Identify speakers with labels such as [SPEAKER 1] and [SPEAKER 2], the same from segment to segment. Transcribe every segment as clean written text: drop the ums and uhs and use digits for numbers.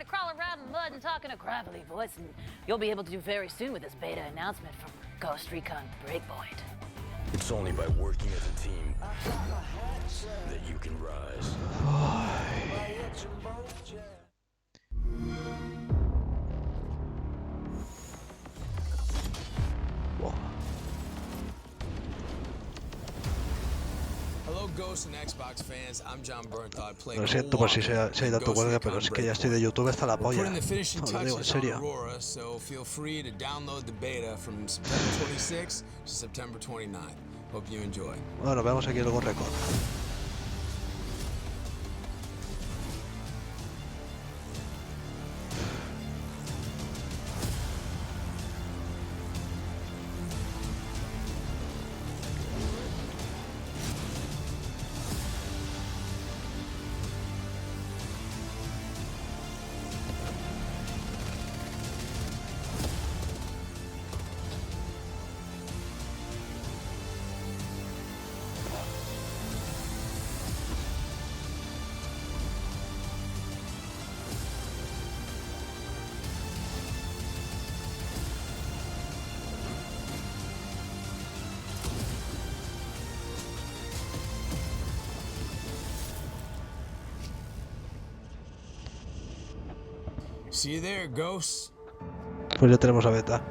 [SPEAKER 1] crawl around in mud and talk in a gravelly voice, and you'll be able to do very soon with this beta announcement from Ghost Recon Breakpoint.
[SPEAKER 2] It's only by working as a team that you can rise.
[SPEAKER 3] Hello, Ghost and Xbox fans. I'm John Bernthal.
[SPEAKER 4] Lo siento por si se ha ido tu cuelga, pero es que ya estoy de YouTube hasta la polla.
[SPEAKER 3] Putting the finishing
[SPEAKER 4] Os lo digo en
[SPEAKER 3] touches on
[SPEAKER 4] serio.
[SPEAKER 3] Aurora, so feel free to download the beta from September 26th to September 29th. Hope you enjoy.
[SPEAKER 4] Bueno, veamos aquí el Go Record.
[SPEAKER 3] See you there, Ghost.
[SPEAKER 4] Pues ya tenemos la beta.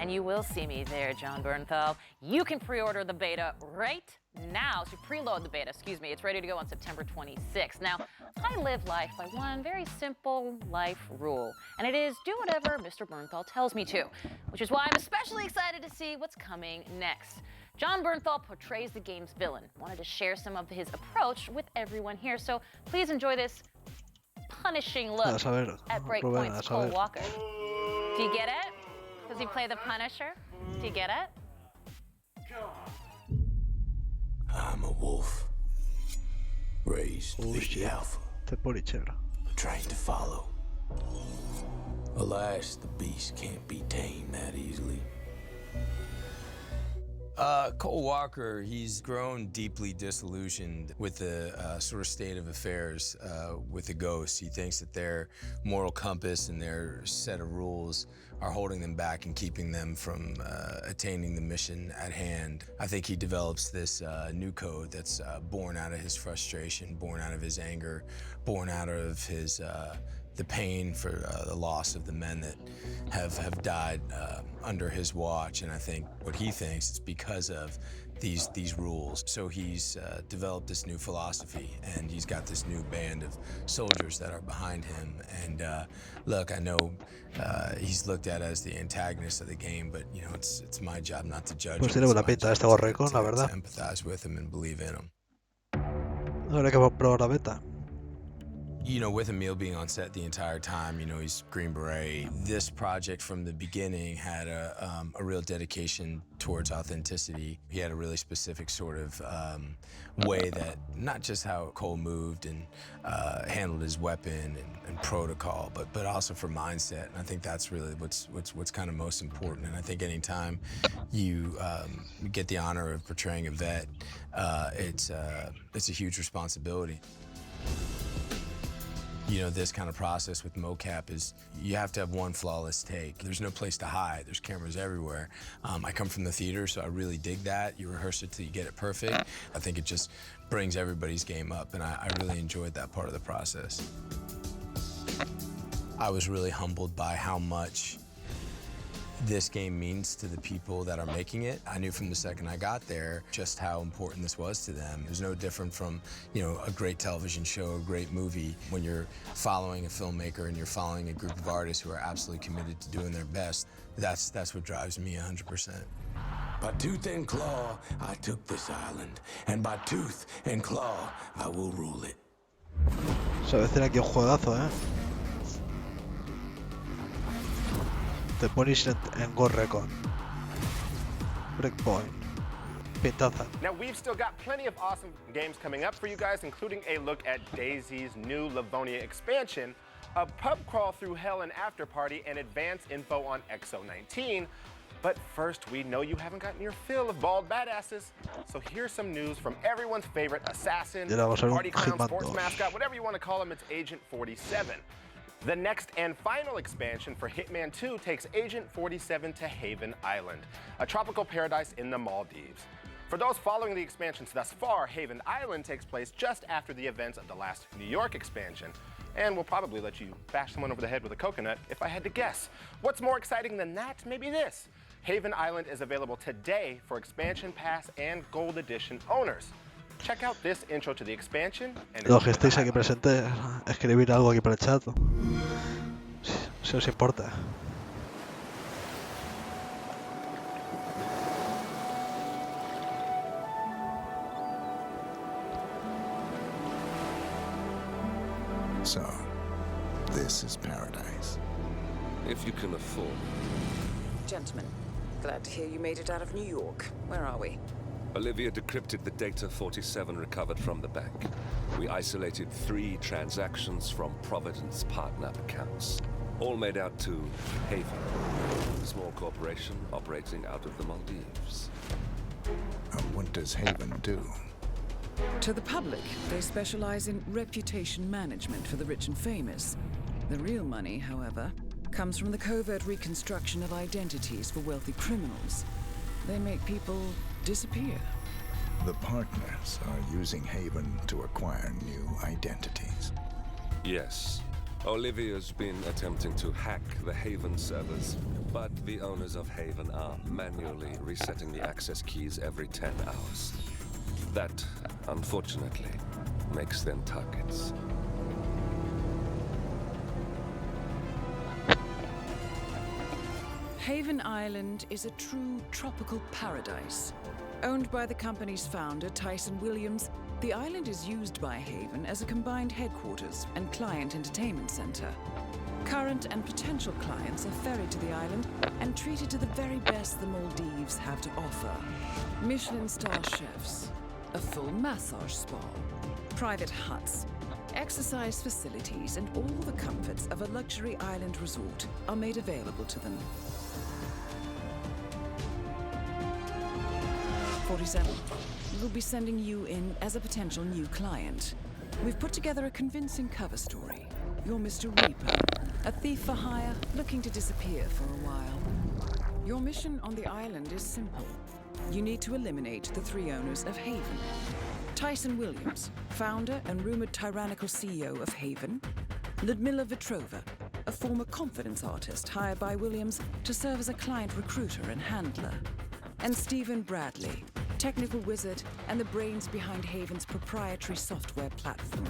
[SPEAKER 1] And you will see me there, John Bernthal. You can pre-order the beta right now. So preload the beta, excuse me. It's ready to go on September 26th. Now, I live life by one very simple life rule, and it is do whatever Mr. Bernthal tells me to, which is why I'm especially excited to see what's coming next. John Bernthal portrays the game's villain. Wanted to share some of his approach with everyone here, so please enjoy this punishing look at Breakpoint's Cole Walker. Do you get it? Does he play the Punisher? Do you get it?
[SPEAKER 2] I'm a wolf, raised to be the alpha, trained to follow. Alas, the beast can't be tamed that easily.
[SPEAKER 3] Cole Walker, he's grown deeply disillusioned with the sort of state of affairs with the ghosts. He thinks that their moral compass and their set of rules are holding them back and keeping them from attaining the mission at hand. I think he develops this new code that's born out of his frustration, born out of his anger, born out of his the pain for the loss of the men that have died under his watch. And I think what he thinks is because of these rules. So he's developed this new philosophy, and he's got this new band of soldiers that are behind him. And look, I know he's looked at as the antagonist of the game, but you know, it's my job not to judge him.
[SPEAKER 4] Pues tiene buena pinta este Go Record, la verdad.
[SPEAKER 3] To empathize with him and believe in him.
[SPEAKER 4] Habrá que probar la beta.
[SPEAKER 3] You know, with Emil being on set the entire time, you know, he's Green Beret. This project from the beginning had a real dedication towards authenticity. He had a really specific sort of way that, not just how Cole moved and handled his weapon and protocol, but also for mindset. And I think that's really what's kind of most important. And I think anytime you get the honor of portraying a vet, it's a huge responsibility. You know, this kind of process with mocap is you have to have one flawless take. There's no place to hide. There's cameras everywhere. I come from the theater, so I really dig that. You rehearse it till you get it perfect. I think it just brings everybody's game up, and I really enjoyed that part of the process. I was really humbled by how much this game means to the people that are making it. I knew from the second I got there just how important this was to them. It was no different from, you know, a great television show, a great movie. When you're following a filmmaker and you're following a group of artists who are absolutely committed to doing their best, that's what drives me 100%.
[SPEAKER 2] By tooth and claw, I took this island, and by tooth and claw, I will rule it.
[SPEAKER 4] Se ve aquí un juegazo, The Punishment and Go Record. Breakpoint. Pintaza.
[SPEAKER 5] Now, we've still got plenty of awesome games coming up for you guys, including a look at DayZ's new Livonia expansion, a pub crawl through hell and after party, and advanced info on XO19, But first, we know you haven't gotten your fill of bald badasses. So here's some news from everyone's favorite assassin, party clown, sports mascot, whatever you want to call him, it's Agent 47. The next and final expansion for Hitman 2 takes Agent 47 to Haven Island, a tropical paradise in the Maldives. For those following the expansions thus far, Haven Island takes place just after the events of the last New York expansion. And we'll probably let you bash someone over the head with a coconut if I had to guess. What's more exciting than that? Maybe this. Haven Island is available today for Expansion Pass and Gold Edition owners. Check out this intro to the expansion and
[SPEAKER 4] Los que estéis aquí presentes, escribir algo aquí por el chat. Si os importa.
[SPEAKER 6] So, this is paradise.
[SPEAKER 7] If you can afford.
[SPEAKER 8] Gentlemen, glad to hear you made it out of New York. Where are we?
[SPEAKER 7] Olivia decrypted the data 47 recovered from the bank. We isolated 3 transactions from Providence partner accounts. All made out to Haven, a small corporation operating out of the Maldives.
[SPEAKER 6] And what does Haven do?
[SPEAKER 8] To the public, they specialize in reputation management for the rich and famous. The real money, however, comes from the covert reconstruction of identities for wealthy criminals. They make people disappear.
[SPEAKER 6] The partners are using Haven to acquire new identities.
[SPEAKER 7] Yes. Olivia's been attempting to hack the Haven servers, but the owners of Haven are manually resetting the access keys every 10 hours. That, unfortunately, makes them targets.
[SPEAKER 8] Haven Island is a true tropical paradise. Owned by the company's founder, Tyson Williams, the island is used by Haven as a combined headquarters and client entertainment center. Current and potential clients are ferried to the island and treated to the very best the Maldives have to offer. Michelin star chefs, a full massage spa, private huts, exercise facilities, and all the comforts of a luxury island resort are made available to them. 47. We'll be sending you in as a potential new client. We've put together a convincing cover story. You're Mr. Reaper, a thief for hire looking to disappear for a while. Your mission on the island is simple. You need to eliminate the 3 owners of Haven. Tyson Williams, founder and rumored tyrannical CEO of Haven. Ludmila Vetrova, a former confidence artist hired by Williams to serve as a client recruiter and handler. And Stephen Bradley, technical wizard and the brains behind Haven's proprietary software platform.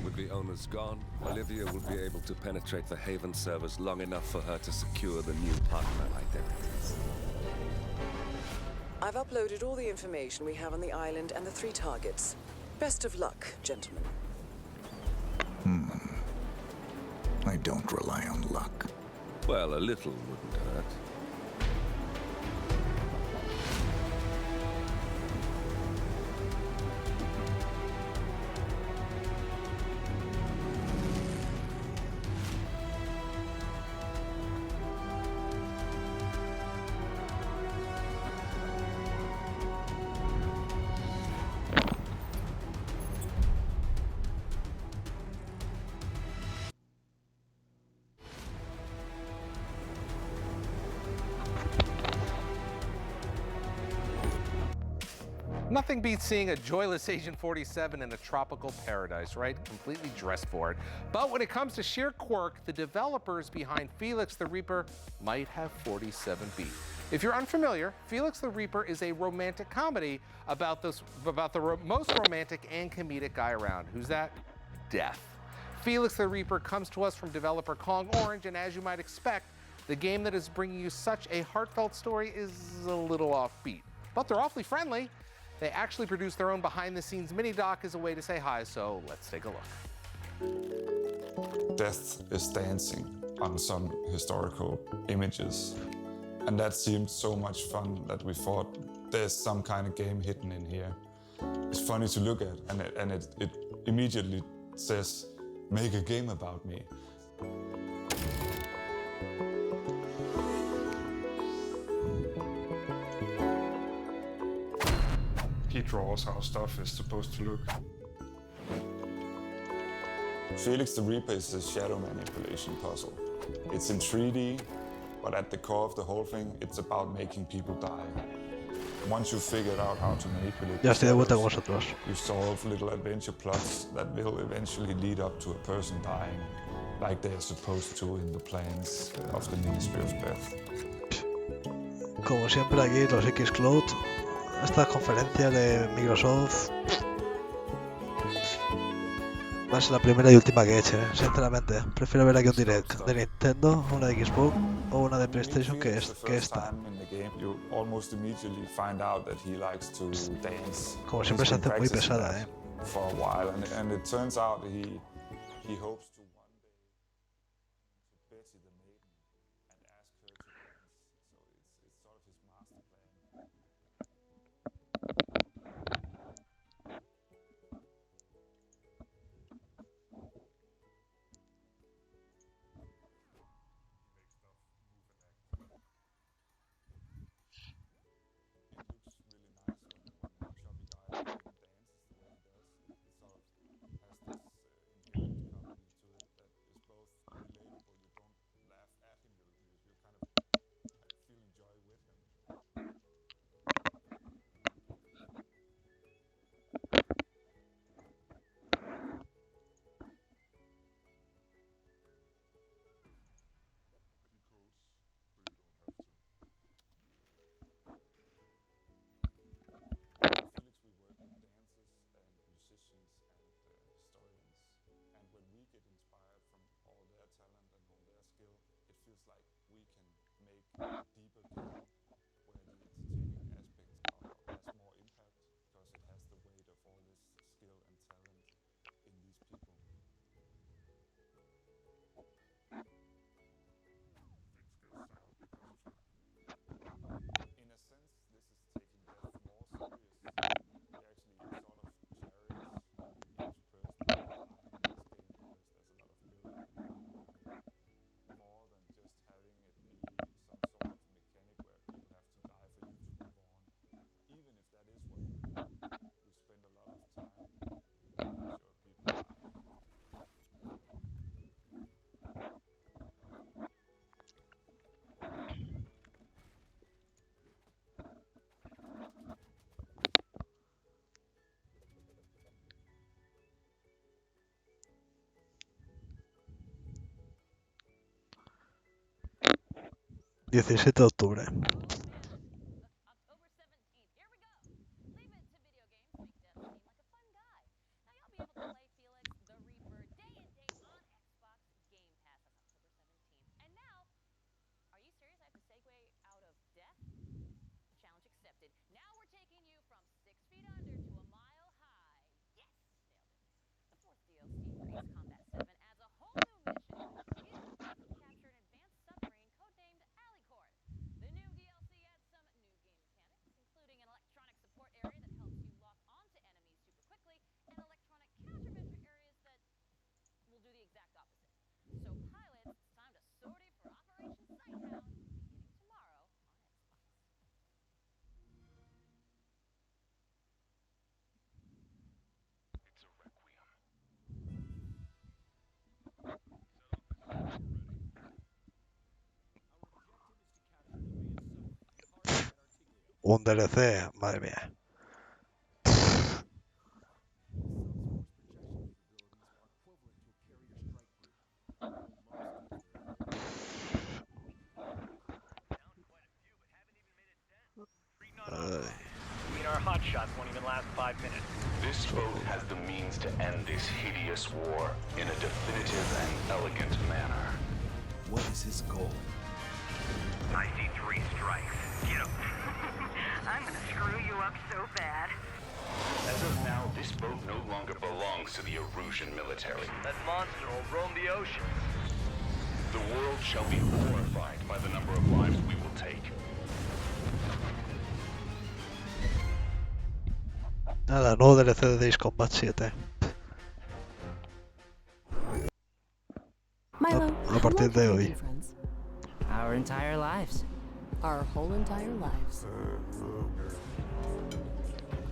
[SPEAKER 7] With the owners gone, Olivia will be able to penetrate the Haven servers long enough for her to secure the new partner identities.
[SPEAKER 8] I've uploaded all the information we have on the island and the 3 targets. Best of luck, gentlemen.
[SPEAKER 6] I don't rely on luck.
[SPEAKER 7] Well, a little wouldn't hurt.
[SPEAKER 9] Nothing beats seeing a joyless Agent 47 in a tropical paradise, right? Completely dressed for it. But when it comes to sheer quirk, the developers behind Felix the Reaper might have 47 beat. If you're unfamiliar, Felix the Reaper is a romantic comedy about the most romantic and comedic guy around. Who's that? Death. Felix the Reaper comes to us from developer Kong Orange, and as you might expect, the game that is bringing you such a heartfelt story is a little offbeat. But they're awfully friendly. They actually produce their own behind-the-scenes mini-doc as a way to say hi, so let's take a look.
[SPEAKER 10] Death is dancing on some historical images. And that seemed so much fun that we thought there's some kind of game hidden in here. It's funny to look at, and it immediately says, make a game about me. draws how stuff is supposed to look. Felix the Reaper is a shadow manipulation puzzle. It's in 3D, but at the core of the whole thing, it's about making people die. Once you've figured out how to manipulate the shadows, you solve little adventure plots that will eventually lead up to a person dying, like they are supposed to in the plans of the Ministry of Death.
[SPEAKER 4] Como siempre aquí los XCloud, esta conferencia de Microsoft va a ser la primera y última que eche, sinceramente. Prefiero ver aquí un direct de Nintendo, una de Xbox o una de PlayStation que esta. Como siempre se hace muy pesada, ¿eh? 17 de octubre. Un DLC, madre mía.
[SPEAKER 11] Our hotshots won't even last 5 minutes.
[SPEAKER 12] This vote has the means to end this hideous war in a definitive and elegant manner.
[SPEAKER 13] What is his goal?
[SPEAKER 11] I see 3 strikes. Get him.
[SPEAKER 14] I'm gonna screw you up so bad.
[SPEAKER 12] As of now, this boat no longer belongs to the Erusian military.
[SPEAKER 11] That monster will roam the ocean.
[SPEAKER 12] The world shall be horrified by the number of lives we will take.
[SPEAKER 4] Nada, nuevo DLC de Days Combat 7.
[SPEAKER 15] Milo,
[SPEAKER 4] a partir de hoy.
[SPEAKER 15] Our entire lives. Our whole entire lives.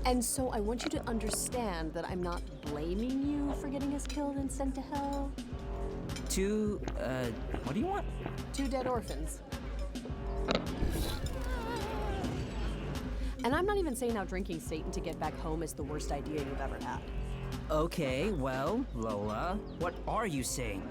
[SPEAKER 16] And so I want you to understand that I'm not blaming you for getting us killed and sent to hell.
[SPEAKER 15] What do you want?
[SPEAKER 16] 2 dead orphans. And I'm not even saying how drinking Satan to get back home is the worst idea you've ever had.
[SPEAKER 15] Okay, well, Lola, what are you saying?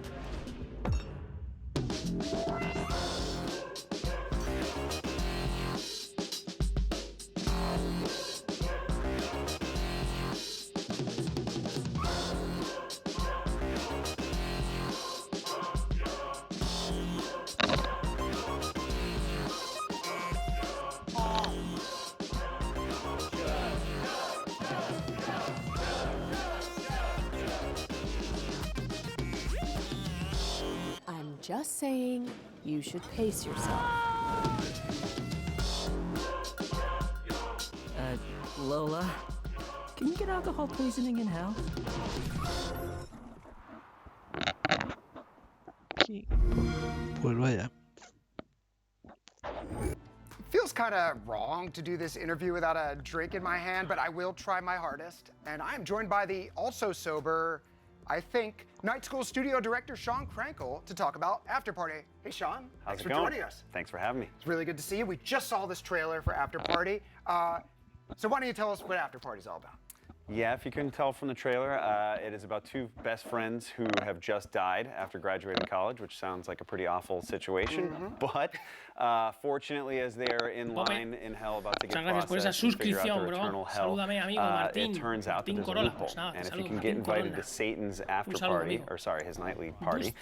[SPEAKER 16] Just saying, you should pace yourself.
[SPEAKER 15] Lola, can you get alcohol poisoning in hell?
[SPEAKER 4] Pues vaya.
[SPEAKER 17] Feels kind of wrong to do this interview without a drink in my hand, but I will try my hardest. And I'm joined by the also sober, I think, Night School Studio Director Sean Krankel to talk about After Party. Hey, Sean. Thanks for joining us.
[SPEAKER 18] Thanks for having me.
[SPEAKER 17] It's really good to see you. We just saw this trailer for After Party. So why don't you tell us what After Party is all about?
[SPEAKER 18] Yeah, if you couldn't tell from the trailer, it is about 2 best friends who have just died after graduating college, which sounds like a pretty awful situation. But fortunately, as they are in line in hell about to get processed and figure out their eternal hell, it turns out that there's a loophole. And if you can get invited to Satan's after party, or sorry, his nightly party,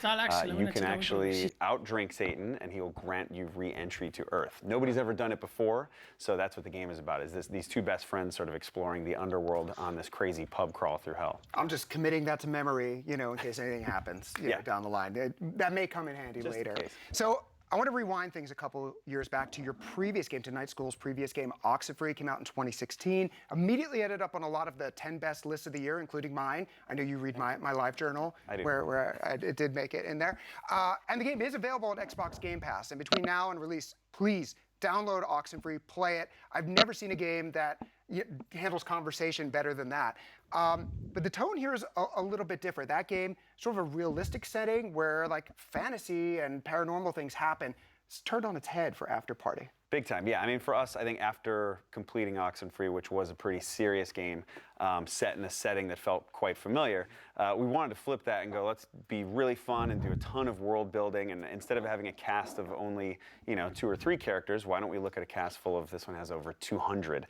[SPEAKER 18] you can actually outdrink Satan, and he will grant you re-entry to Earth. Nobody's ever done it before, so that's what the game is about. Is these 2 best friends sort of exploring the underworld on this crazy pub crawl through hell.
[SPEAKER 17] I'm just committing that to memory, you know, in case anything happens down the line. That may come in handy just later. So I want to rewind things a couple years back to your previous game, to Night School's previous game, Oxenfree, came out in 2016. Immediately ended up on a lot of the 10 best lists of the year, including mine. I know you read my live journal, where it did make it in there. And the game is available on Xbox Game Pass. And between now and release, please download Oxenfree, play it. I've never seen a game that handles conversation better than that. But the tone here is a little bit different. That game, sort of a realistic setting where like fantasy and paranormal things happen. It's turned on its head for After Party.
[SPEAKER 18] Big time, yeah. I mean, for us, I think after completing Oxenfree, which was a pretty serious game, set in a setting that felt quite familiar, we wanted to flip that and go, let's be really fun and do a ton of world building. And instead of having a cast of only, 2 or 3 characters, why don't we look at a cast full of, this one has over 200.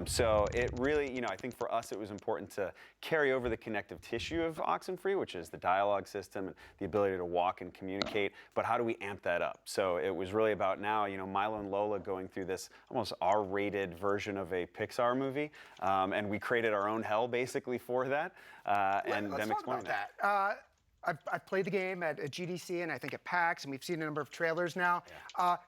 [SPEAKER 18] So it really, I think for us, it was important to carry over the connective tissue of Oxenfree, which is the dialogue system and the ability to walk and communicate. But how do we amp that up? So it was really about now, Milo and Lola going through this almost R-rated version of a Pixar movie, and we created our own hell basically for that, and them explaining that.
[SPEAKER 17] I've played the game at GDC and I think at PAX, and we've seen a number of trailers now.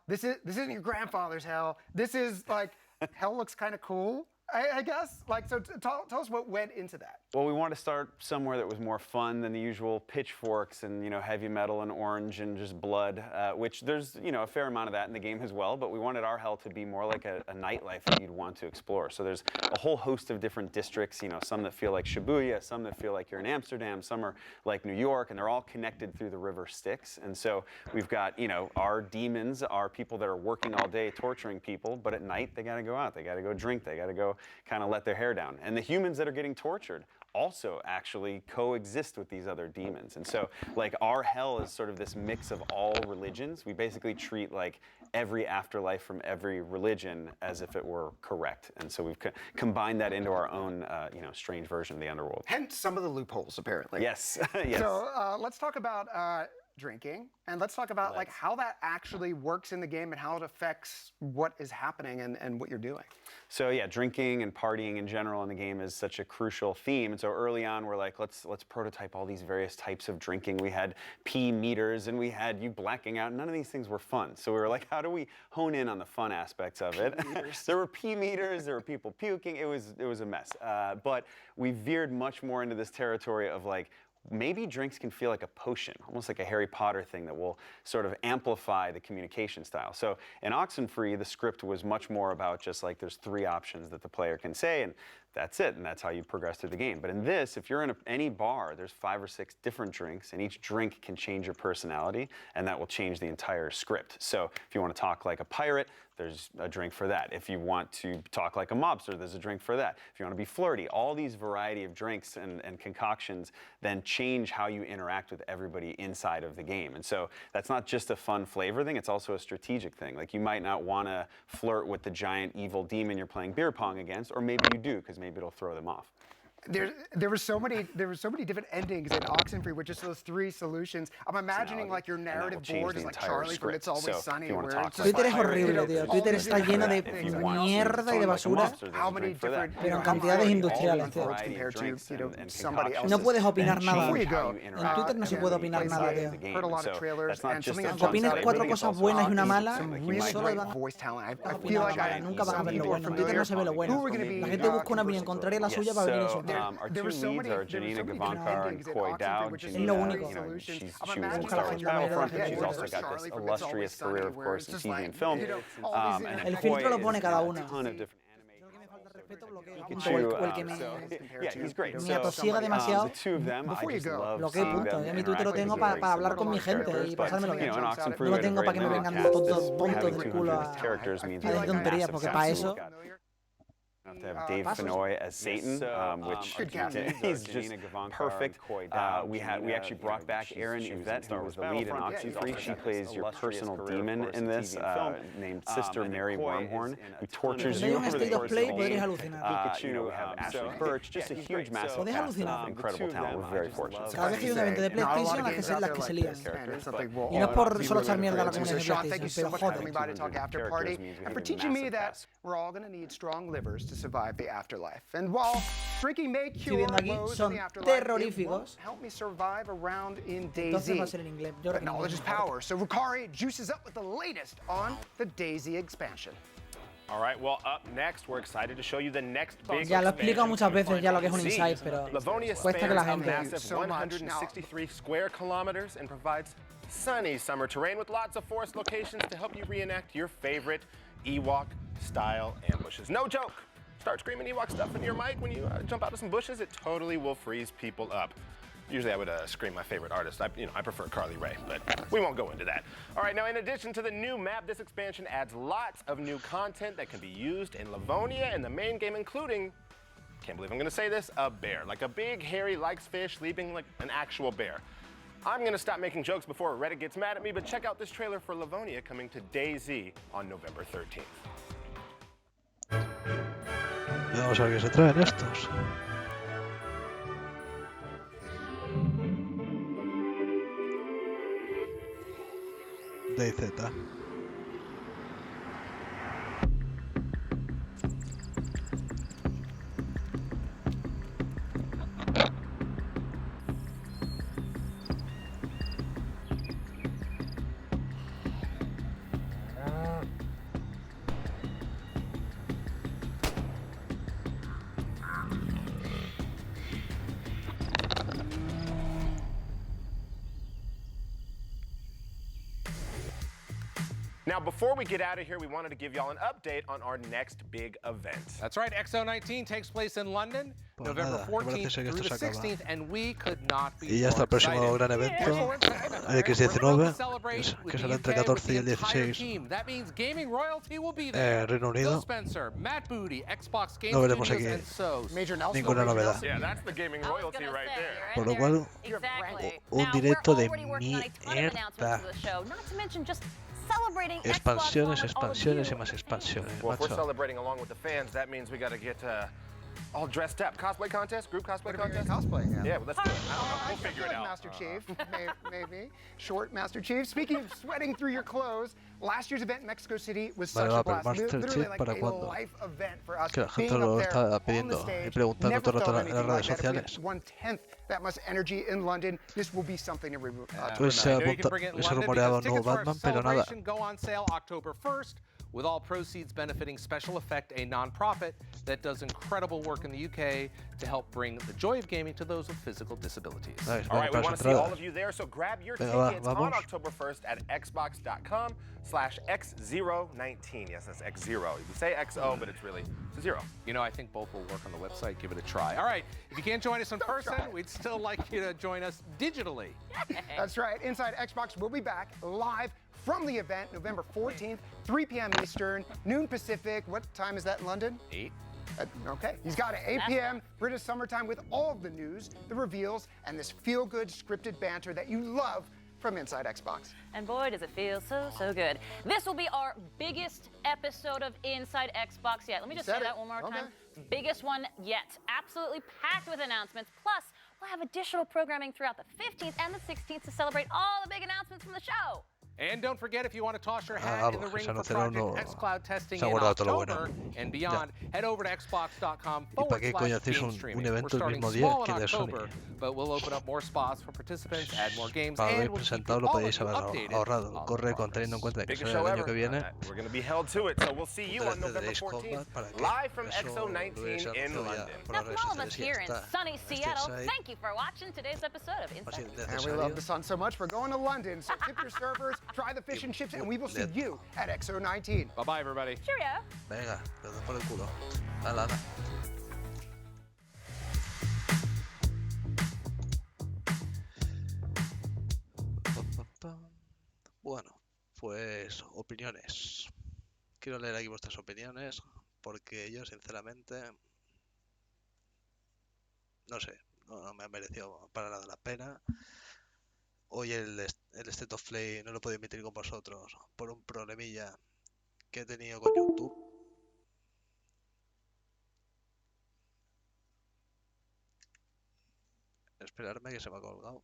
[SPEAKER 17] This isn't your grandfather's hell. This is like, hell looks kind of cool, I guess. Like, so tell us what went into that.
[SPEAKER 18] Well, we wanted to start somewhere that was more fun than the usual pitchforks and, heavy metal and orange and just blood, which there's, a fair amount of that in the game as well, but we wanted our hell to be more like a nightlife that you'd want to explore. So there's a whole host of different districts, some that feel like Shibuya, some that feel like you're in Amsterdam, some are like New York, and they're all connected through the river Styx. And so we've got, our demons are people that are working all day torturing people, but at night they gotta go out, they gotta go drink, they gotta go kind of let their hair down. And the humans that are getting tortured also actually coexist with these other demons. And so like our hell is sort of this mix of all religions. We basically treat like every afterlife from every religion as if it were correct. And so we've combined that into our own strange version of the underworld.
[SPEAKER 17] Hence some of the loopholes, apparently.
[SPEAKER 18] Yes. Yes.
[SPEAKER 17] So let's talk about drinking, and let's talk about like how that actually works in the game and how it affects what is happening and what you're doing.
[SPEAKER 18] So yeah, drinking and partying in general in the game is such a crucial theme. And so early on, we're like, let's prototype all these various types of drinking. We had pee meters, and we had you blacking out. None of these things were fun. So we were like, how do we hone in on the fun aspects of it? There were pee meters, there were people puking. It was a mess. But we veered much more into this territory of like, maybe drinks can feel like a potion, almost like a Harry Potter thing that will sort of amplify the communication style. So in Oxenfree, the script was much more about just like there's 3 options that the player can say, and that's it, and that's how you progress through the game. But in this, if you're in any bar, there's 5 or 6 different drinks, and each drink can change your personality, and that will change the entire script. So if you want to talk like a pirate, there's a drink for that. If you want to talk like a mobster, there's a drink for that. If you want to be flirty, all these variety of drinks and concoctions then change how you interact with everybody inside of the game. And so that's not just a fun flavor thing, it's also a strategic thing. Like, you might not want to flirt with the giant evil demon you're playing beer pong against, or maybe you do, because maybe it'll throw them off.
[SPEAKER 17] There were so many different endings in Oxenfree with just those 3 solutions. I'm imagining like your narrative board is like Charlie from It's Always Sunny.
[SPEAKER 19] Twitter es horrible, tío. Twitter está lleno de mierda y de basura, pero en cantidades industriales, tío. No puedes opinar nada. En Twitter no se puede opinar nada, tío. Aunque opines 4 cosas buenas y una mala, solo van a opinar. Nunca van a ver lo bueno. En Twitter no se ve lo bueno. La gente busca una opinión contraria a la suya para venir eso.
[SPEAKER 18] Our 2 leads are Janina Gavankar and Koi Dao. She's she was in Star Wars Battlefront, but she's also got this illustrious career, of course, in TV and film.
[SPEAKER 19] El filtro lo pone cada una.
[SPEAKER 18] Yeah, he's great.
[SPEAKER 19] Me atosiga demasiado. Bloqueo, punto. Yo mi Twitter lo tengo para hablar con mi gente y pasármelo bien. No lo tengo para que me vengan tontos del culo a decir tonterías, porque para eso...
[SPEAKER 18] To have Dave Fennoy as Satan, which he's just perfect. We actually brought back Erin Yvette, who was the lead in Oxenfree. She plays your personal demon in this, named Sister Mary Wormhorn, who tortures you over the course of the game. We have Ashley Birch, just a huge, massive cast of incredible talent. We're very fortunate.
[SPEAKER 19] Cada vez que hay un evento de PlayStation, las que se lían. Y no es por solo echar mierda a la comunidad de PlayStation, pero joder.
[SPEAKER 17] And for teaching me that we're all going to need strong livers to survive the afterlife. And while drinking may cure woes in the afterlife, it won't help me survive around in DayZ. But knowledge is power, so Rukari juices up with the latest on the DayZ expansion.
[SPEAKER 5] All right, well, up next, we're excited to show you the next big
[SPEAKER 19] Ya lo he explicado muchas veces ya lo que es un inside, pero cuesta que la gente...
[SPEAKER 5] Massive 163 square kilometers and provides sunny summer terrain with lots of forest locations to help you reenact your favorite Ewok-style ambushes. No joke! Start screaming Ewok stuff into your mic when you jump out of some bushes, it totally will freeze people up. Usually I would scream my favorite artist. I prefer Carly Rae, but we won't go into that. All right, now in addition to the new map, this expansion adds lots of new content that can be used in Livonia and the main game, including, can't believe I'm gonna say this, a bear. Like a big, hairy, likes fish, leaping like an actual bear. I'm gonna stop making jokes before Reddit gets mad at me, but check out this trailer for Livonia coming to DayZ on November 13th.
[SPEAKER 4] Vamos a ver qué se traen estos. DayZ.
[SPEAKER 5] Now, before we get out of here, we wanted to give y'all an update on our next big event.
[SPEAKER 9] That's right, XO19 takes place in London, November 14th through the 16th, and we could not be
[SPEAKER 4] Y ya está el próximo gran evento, el X19, que será entre el 14 y el 16 en Reino Unido. No veremos aquí ninguna novedad. Por lo cual, un directo de mierda. Expansiones, expansiones y más expansiones.
[SPEAKER 5] Well, if we're celebrating along with the fans, that means we got to get all dressed up. Cosplay contest? Group cosplay contest?
[SPEAKER 17] Cosplay, yeah.
[SPEAKER 5] Yeah, well, let's do it. I don't know. We'll figure it out.
[SPEAKER 17] Master Chief, maybe. Short Master Chief. Speaking of sweating through your clothes, last year's event in Mexico City was such a blast. Literally like a life event for us.
[SPEAKER 4] Que la gente lo está pidiendo y preguntando todo el rato en las redes sociales.
[SPEAKER 17] 1/10 that much energy in London. This will be something to
[SPEAKER 4] Pues se ha rumoreado un nuevo Batman, pero nada.
[SPEAKER 9] Go on sale October 1st. with all proceeds benefiting Special Effect, a non-profit that does incredible work in the UK to help bring the joy of gaming to those with physical disabilities.
[SPEAKER 5] All right, we want to see all of you there, so grab your tickets on October 1st at xbox.com/X019. Yes, that's X0. You say XO, but it's really 0.
[SPEAKER 9] You know, I think both will work on the website. Give it a try. All right, if you can't join us in person, we'd still like you to join us digitally.
[SPEAKER 17] That's right. Inside Xbox will be back live from the event November 14th, 3 p.m. Eastern, noon Pacific. What time is that in London?
[SPEAKER 9] 8.
[SPEAKER 17] Okay, he's got it. 8 p.m. British summertime with all of the news, the reveals, and this feel-good scripted banter that you love from Inside Xbox.
[SPEAKER 1] And boy, does it feel so good. This will be our biggest episode of Inside Xbox yet. Let me just say that one more time. Biggest one yet. Absolutely packed with announcements. Plus, we'll have additional programming throughout the 15th and the 16th to celebrate all the big announcements from the show.
[SPEAKER 9] And don't forget, if you want to toss your hat in the ring for Project XCloud testing in October and beyond, head over to xbox.com/game-streaming. We're starting small in October, but we'll open up more spots for participants, add more games, and we'll keep all of you updated.
[SPEAKER 4] Corre con teniendo en cuenta que es el año que viene.
[SPEAKER 5] We're going to be held to it, so we'll see you on November 14th, live from XO19 in London.
[SPEAKER 1] Now, from all of us here in sunny Seattle, thank you for watching today's episode of Inside Xbox.
[SPEAKER 17] And we love the sun so much, we're going to London, so tip your servers, try the fish and chips, and we will see you at XO19.
[SPEAKER 9] Bye-bye, everybody.
[SPEAKER 1] Cheerio.
[SPEAKER 4] Venga, te doy por el culo. Ala. Bueno, pues opiniones. Quiero leer aquí vuestras opiniones porque yo sinceramente no sé, no me ha merecido para nada la pena. Hoy el State of Play no lo puedo emitir con vosotros por un problemilla que he tenido con YouTube. Esperarme que se me ha colgado.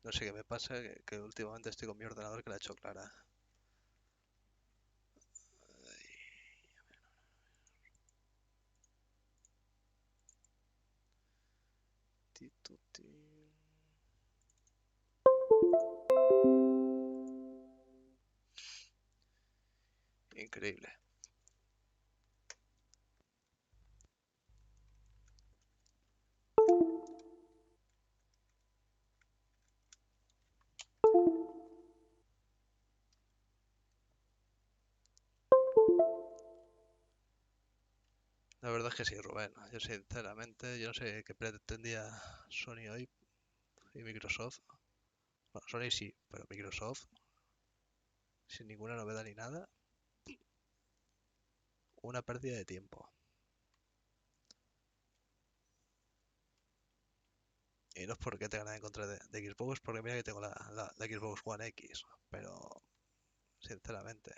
[SPEAKER 4] No sé qué me pasa, que últimamente estoy con mi ordenador que la ha hecho clara. Increíble. La verdad es que sí, Rubén. Yo sinceramente, yo no sé qué pretendía Sony hoy y Microsoft. Bueno, Sony sí, pero Microsoft, sin ninguna novedad ni nada, una pérdida de tiempo. Y no es porque tenga nada en contra de Xbox, porque mira que tengo la Xbox One X, pero sinceramente.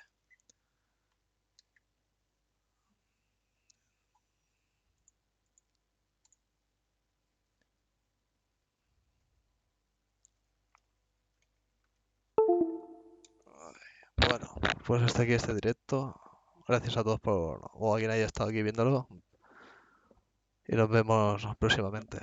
[SPEAKER 4] Bueno, pues hasta aquí este directo. Gracias a todos por, o a quien haya estado aquí viéndolo. Y nos vemos próximamente.